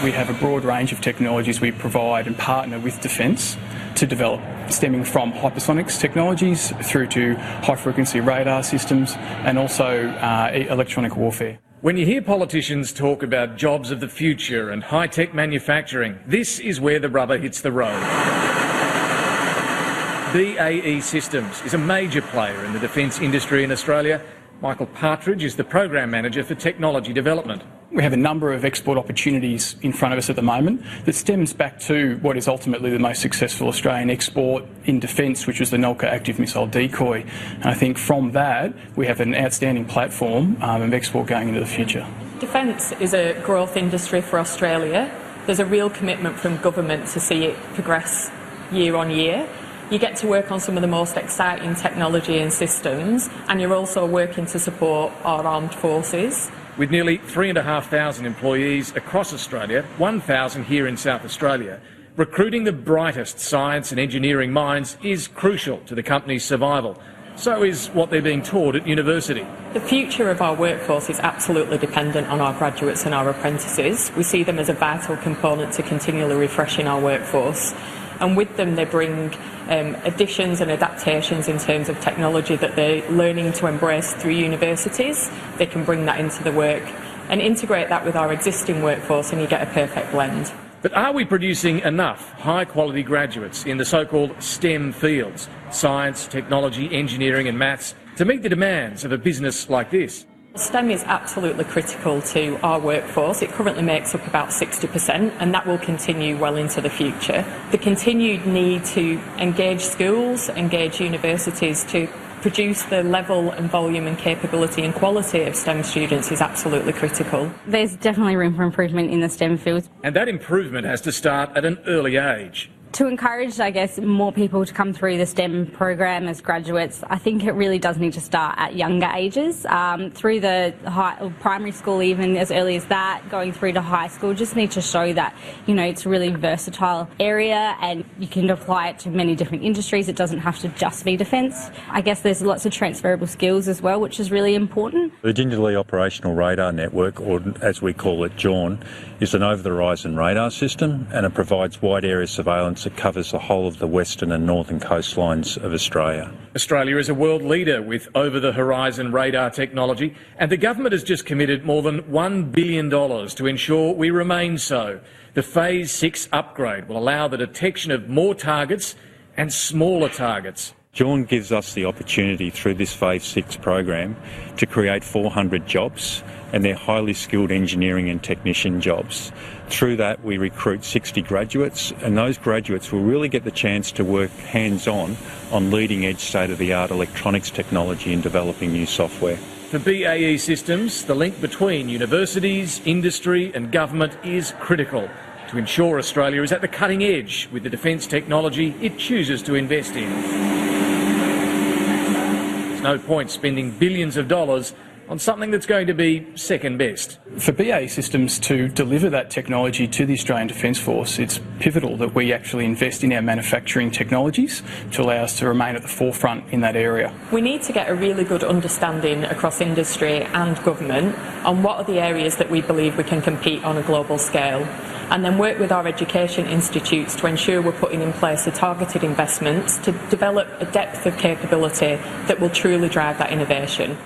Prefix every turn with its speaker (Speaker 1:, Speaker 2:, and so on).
Speaker 1: we have a broad range of technologies we provide and partner with Defence to develop, stemming from hypersonics technologies through to high-frequency radar systems and also electronic warfare.
Speaker 2: When you hear politicians talk about jobs of the future and high-tech manufacturing, this is where the rubber hits the road. BAE Systems is a major player in the defence industry in Australia. Michael Partridge is the Program Manager for Technology Development.
Speaker 1: We have a number of export opportunities in front of us at the moment that stems back to what is ultimately the most successful Australian export in defence, which was the Nalka active missile decoy. And I think from that we have an outstanding platform of export going into the future.
Speaker 3: Defence is a growth industry for Australia. There's a real commitment from government to see it progress year on year. You get to work on some of the most exciting technology and systems, and you're also working to support our armed forces.
Speaker 2: With nearly 3,500 employees across Australia, 1,000 here in South Australia, recruiting the brightest science and engineering minds is crucial to the company's survival. So is what they're being taught at university.
Speaker 3: The future of our workforce is absolutely dependent on our graduates and our apprentices. We see them as a vital component to continually refreshing our workforce. And with them they bring additions and adaptations in terms of technology that they're learning to embrace through universities. They can bring that into the work and integrate that with our existing workforce, and you get a perfect blend.
Speaker 2: But are we producing enough high-quality graduates in the so-called STEM fields, science, technology, engineering and maths, to meet the demands of a business like this?
Speaker 3: STEM is absolutely critical to our workforce. It currently makes up about 60%, and that will continue well into the future. The continued need to engage schools, engage universities to produce the level and volume and capability and quality of STEM students is absolutely critical.
Speaker 4: There's definitely room for improvement in the STEM fields.
Speaker 2: And that improvement has to start at an early age.
Speaker 4: To encourage, I guess, more people to come through the STEM program as graduates, I think it really does need to start at younger ages, through the primary school, even as early as that, going through to high school. Just need to show that, you know, it's a really versatile area and you can apply it to many different industries. It doesn't have to just be defence. I guess there's lots of transferable skills as well, which is really important.
Speaker 5: The Digitally Operational Radar Network, or as we call it, JORN, is an over-the-horizon radar system, and it provides wide area surveillance that covers the whole of the western and northern coastlines of Australia.
Speaker 2: Australia is a world leader with over-the-horizon radar technology, and the government has just committed more than $1 billion to ensure we remain so. The Phase 6 upgrade will allow the detection of more targets and smaller targets.
Speaker 5: JORN gives us the opportunity through this Phase 6 program to create 400 jobs, and they're highly skilled engineering and technician jobs. Through that we recruit 60 graduates, and those graduates will really get the chance to work hands-on on leading-edge state-of-the-art electronics technology and developing new software.
Speaker 2: For BAE Systems, the link between universities, industry and government is critical to ensure Australia is at the cutting edge with the defence technology it chooses to invest in. There's no point spending billions of dollars on something that's going to be second best.
Speaker 1: For BAE Systems to deliver that technology to the Australian Defence Force, it's pivotal that we actually invest in our manufacturing technologies to allow us to remain at the forefront in that area.
Speaker 3: We need to get a really good understanding across industry and government on what are the areas that we believe we can compete on a global scale, and then work with our education institutes to ensure we're putting in place the targeted investments to develop a depth of capability that will truly drive that innovation.